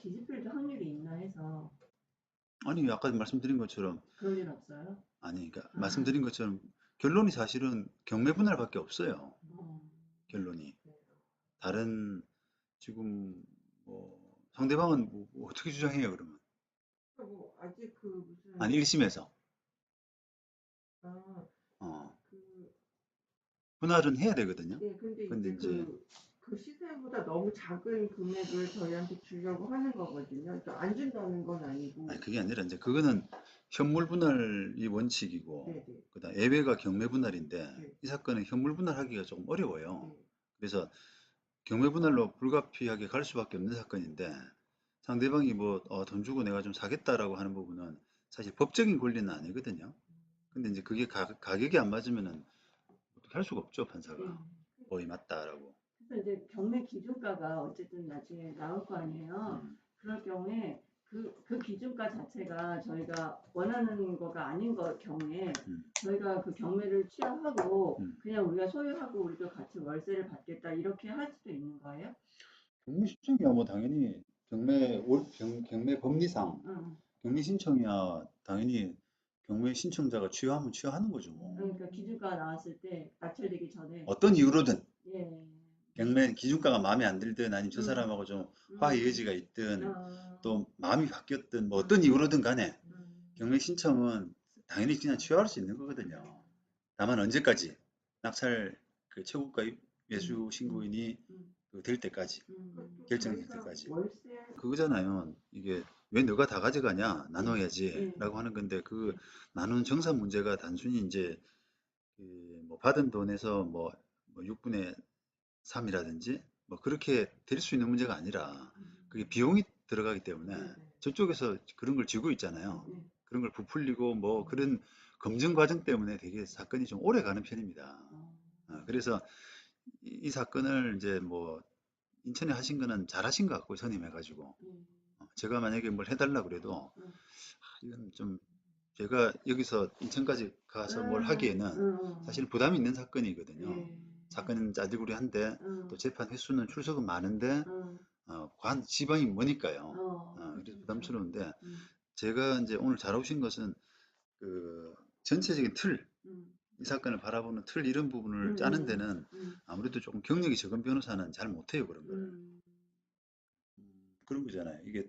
뒤집힐 확률이 있나 해서. 아니, 아까 말씀드린 것처럼, 그럴 일 없어요? 아니, 그러니까 아, 말씀드린 것처럼 결론이 사실은 경매 분할밖에 없어요. 어, 결론이. 그래요. 다른, 지금, 뭐, 상대방은 뭐 어떻게 주장해요, 그러면? 그러니까 뭐 아직 그 아니, 무슨 1심에서. 아, 어, 그 분할은 해야 되거든요. 예, 근데 근데 이제 이제, 그 시세보다 너무 작은 금액을 저희한테 주려고 하는 거거든요. 그러니까 안 준다는 건 아니, 아니고. 그게 아니라 이제 그거는 현물 분할이 원칙이고, 네네. 그다음 예외가 경매 분할인데, 네. 이 사건은 현물 분할하기가 조금 네. 어려워요. 그래서 경매 분할로 불가피하게 갈 수밖에 없는 사건인데, 상대방이 뭐, 돈 주고 내가 좀 사겠다라고 하는 부분은 사실 법적인 권리는 아니거든요. 근데 이제 그게 가격이 안 맞으면은 어떻게 할 수가 없죠, 예. 판사가. 거의 맞다라고. 그래서 이제 경매 기준가가 어쨌든 나중에 나올 거 아니에요. 음, 그럴 경우에 그 기준가 자체가 저희가 원하는 거가 아닌 경우에 음, 저희가 그 경매를 취하하고 음. 그냥 우리가 소유하고 우리도 같이 월세를 받겠다 이렇게 할 수도 있는 거예요? 경매 신청이야 뭐 당연히 경매 법리상 응. 경매 신청이야 당연히 경매 신청자가 취하면 취하는 거죠 뭐. 그러니까 기준가가 나왔을 때 낙찰되기 전에. 어떤 이유로든 예. 경매 기준가가 마음에 안 들든 아니면 저 음, 사람하고 좀 화해 음, 여지가 있든 어, 또 마음이 바뀌었든 뭐 어떤 음, 이유로든 간에 음, 경매 신청은 당연히 그냥 취하할 수 있는 거거든요. 다만 언제까지 낙찰 그 최고가 음, 매수 음, 신고인이 음, 될 때까지 또 결정이 될 저희가 때까지. 월세. 그거잖아요. 이게 왜 너가 다 가져가냐? 예, 나눠야지. 예, 라고 하는 건데 그 예. 나누는 정산 문제가 단순히 이제 그뭐 받은 돈에서 뭐 6분의 3이라든지 뭐 그렇게 될 수 있는 문제가 아니라 그게 비용이 들어가기 때문에 네, 네, 저쪽에서 그런 걸 쥐고 있잖아요. 네. 그런 걸 부풀리고 뭐 그런 검증 과정 때문에 되게 사건이 좀 오래 가는 편입니다. 어, 그래서 이 사건을 이제 뭐 인천에 하신 거는 잘하신 것 같고 선임해가지고 예, 제가 만약에 뭘 해달라 그래도 음, 이건 좀 제가 여기서 인천까지 가서 뭘 하기에는 사실 부담이 있는 사건이거든요. 예, 사건은 짜질구리한데 또 음, 재판 횟수는 출석은 많은데 음, 지방이 머니까요. 그래서 그쵸, 그쵸. 부담스러운데 음, 제가 이제 오늘 잘 오신 것은 그 전체적인 틀, 음, 이 사건을 바라보는 틀 이런 부분을 짜는 음, 데는 음, 아무래도 조금 경력이 적은 변호사는 잘 못해요 그런 거를. 음, 그런 거잖아요. 이게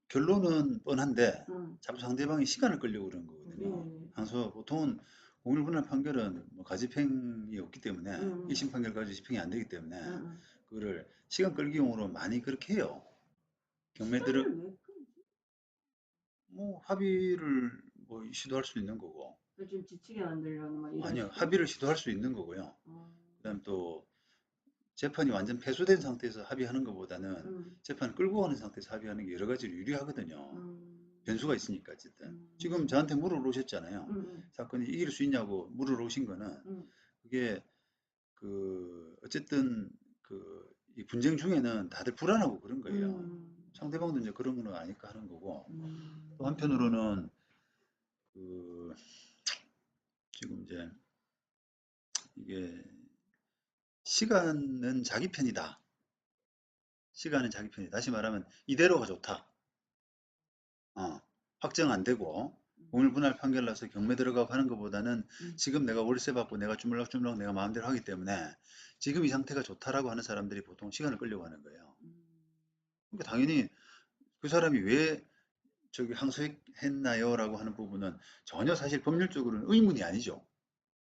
결론은 뻔한데 음, 자꾸 상대방이 시간을 끌려고 그러는 거거든요. 예, 항소 보통은 공일분할 판결은 뭐 가지팽이 없기 때문에 음, 1심 판결 가지고 집행이 안 되기 때문에 음. 그거를 시간 끌기용으로 많이 그렇게 해요. 경매들은 시간을 왜 끌지? 뭐 합의를 뭐 시도할 수 있는 거고 좀 지치게 만들려는 막 이런 아니요 식으로? 합의를 시도할 수 있는 거고요. 어, 그다음 또 재판이 완전 패소된 상태에서 합의하는 것보다는 음, 재판을 끌고 가는 상태에서 합의하는 게 여러 가지로 유리하거든요. 변수가 음, 있으니까 어쨌든 지금 음, 저한테 물어보셨잖아요. 음, 사건이 이길 수 있냐고 물어보신 거는 음, 그게 그 어쨌든 그 이 분쟁 중에는 다들 불안하고 그런 거예요. 음, 상대방도 이제 그런 거는 아니까 하는 거고 또 음, 한편으로는 그 지금 이제 이게 시간은 자기 편이다. 시간은 자기 편이다. 다시 말하면 이대로가 좋다. 어, 확정 안 되고 음, 공일분할 판결 나서 경매 들어가고 하는 것보다는 음, 지금 내가 월세 받고 내가 주물럭주물럭 내가 마음대로 하기 때문에 지금 이 상태가 좋다라고 하는 사람들이 보통 시간을 끌려고 하는 거예요. 그러니까 당연히 그 사람이 왜 저기 항소했나요? 라고 하는 부분은 전혀 사실 법률적으로는 의문이 아니죠.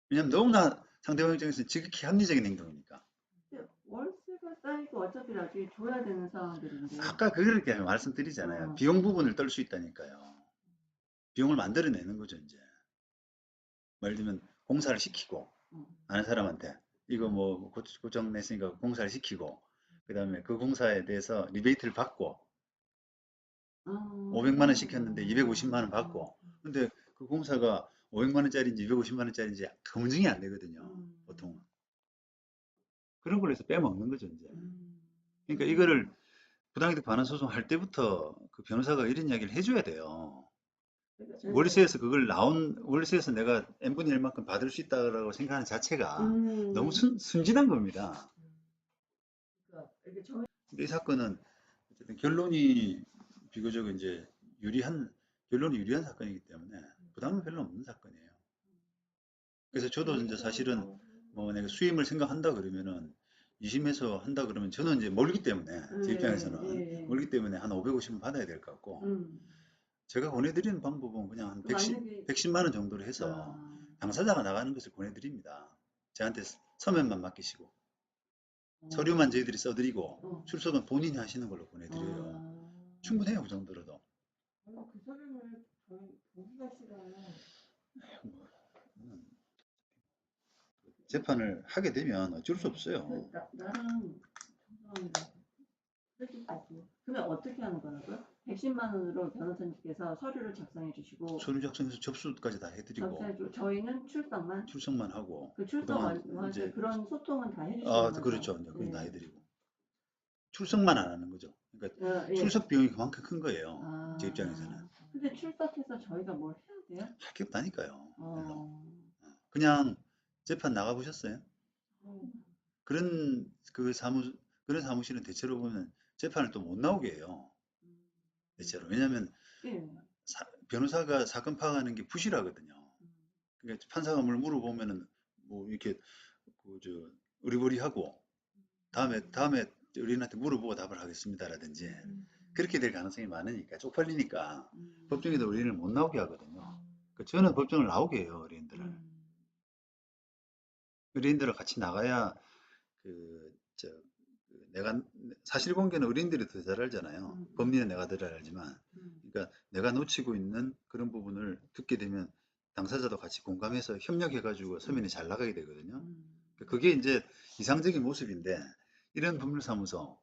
왜냐하면 너무나 상대방 입장에서는 지극히 합리적인 행동이니까. 근데 월세가 쌓이고 어차피 나중에 줘야 되는 상황들인데. 아까 그렇게 말씀드리잖아요. 어, 비용 부분을 떨 수 있다니까요. 비용을 만들어내는 거죠, 이제. 예를 들면 공사를 시키고 어, 아는 사람한테 이거 뭐 고정 냈으니까 공사를 시키고 그 다음에 그 공사에 대해서 리베이트를 받고 어, 500만 원 시켰는데 250만 원 받고 근데 그 공사가 500만 원짜리인지 250만 원짜리인지 검증이 안 되거든요. 보통은. 그런 걸로 해서 빼먹는 거죠, 이제. 음, 그러니까 이거를 부당이득 반환 소송 할 때부터 그 변호사가 이런 이야기를 해줘야 돼요. 그러니까, 월세에서 그걸 월세에서 내가 n분의 1만큼 받을 수 있다고 생각하는 자체가 너무 음, 순진한 겁니다. 그러니까 이게 저희. 근데 이 사건은 어쨌든 결론이 비교적 이제 결론이 유리한 사건이기 때문에 부담은 별로 없는 사건이에요. 그래서 저도 이제 사실은 뭐 내가 수임을 생각한다 그러면은 2심에서 한다 그러면 저는 이제 멀기 때문에 제 입장에서는 멀기 때문에 한 550은 받아야 될 것 같고 제가 보내드리는 방법은 그냥 한 110만 원 정도로 해서 당사자가 나가는 것을 보내드립니다. 저한테 서면만 맡기시고 서류만 저희들이 써드리고 출석은 본인이 하시는 걸로 보내드려요. 충분해요, 그 정도로도. 그 서류를 저희 보기가 싫어요. 재판을 하게 되면 어쩔 수 없어요. 나랑 그러면 어떻게 하는 거라고요? 110만 원으로 변호사님께서 서류를 작성해 주시고 서류 작성해서 접수까지 다 해드리고 저희는 출석만 하고 그 출석 그동안 완전 그런 소통은 다 해주시는 거죠? 그렇죠. 이제 그건 다 해드리고 출석만 안 하는 거죠. 그러니까 예. 출석 비용이 그만큼 큰 거예요. 제 입장에서는. 근데 출석해서 저희가 뭘 해야 돼요? 할 게 없다니까요. 별로. 그냥 재판 나가 보셨어요? 그런 그런 사무실은 대체로 보면 재판을 또 못 나오게 해요. 대체로. 왜냐하면 변호사가 사건 파악하는 게 부실하거든요. 그러니까 판사가 뭘 물어보면은 뭐 이렇게 의리버리하고 다음에 의뢰인한테 물어보고 답을 하겠습니다라든지 그렇게 될 가능성이 많으니까 쪽팔리니까 법정에도 의뢰인을 못 나오게 하거든요. 그러니까 저는 법정을 나오게 해요, 의뢰인들을 같이 나가야 내가 사실관계는 의뢰인들이 더 잘 알잖아요. 법리는 내가 더 잘 알지만, 그러니까 내가 놓치고 있는 그런 부분을 듣게 되면 당사자도 같이 공감해서 협력해가지고 서면이 잘 나가게 되거든요. 그게 이제 이상적인 모습인데 이런 법률사무소,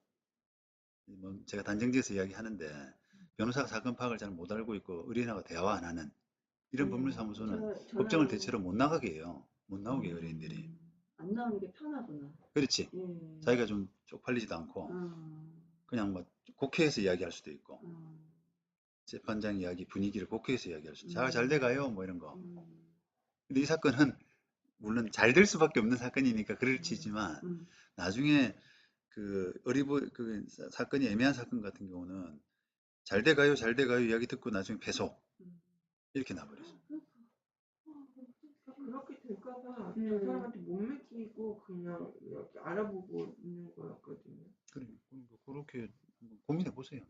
뭐 제가 단정지어서 이야기하는데 변호사가 사건 파악을 잘 못 알고 있고 의뢰인하고 대화 안 하는 이런 법률사무소는 법정을 대체로 못 나가게 해요. 못 나오게 해요, 의뢰인들이. 안 나오는 게 편하구나. 그렇지. 자기가 좀 쪽팔리지도 않고 그냥 뭐 국회에서 이야기할 수도 있고 재판장 이야기 분위기를 국회에서 이야기할 수도 있고 잘 돼가요 뭐 이런 거. 근데 이 사건은 물론 잘 될 수밖에 없는 사건이니까 그렇지만 나중에 사건이 애매한 사건 같은 경우는 잘 돼가요 이야기 듣고 나중에 패소 이렇게 나버렸어요. 그렇게 될까봐 그 사람한테 못 맡기고 그냥 이렇게 알아보고 있는 거였거든요. 그렇게 고민해 보세요.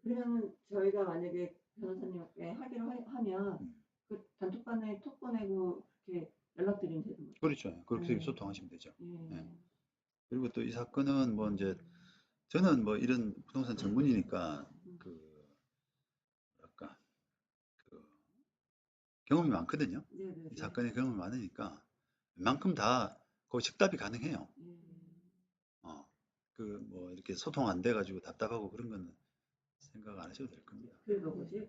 그러면 저희가 만약에 변호사님께 하기로 하면 그 단톡방에 톡 보내고 그렇게 연락드리면 되는 거죠? 그렇죠. 그렇게 소통하시면 되죠. 그리고 또 이 사건은 뭐 이제 저는 뭐 이런 부동산 전문이니까 경험이 많거든요. 이 사건에 경험이 많으니까 웬만큼 다 거의 즉답이 가능해요. 뭐 이렇게 소통 안 돼가지고 답답하고 그런 건 생각 안 하셔도 될 겁니다. 그게 뭐지?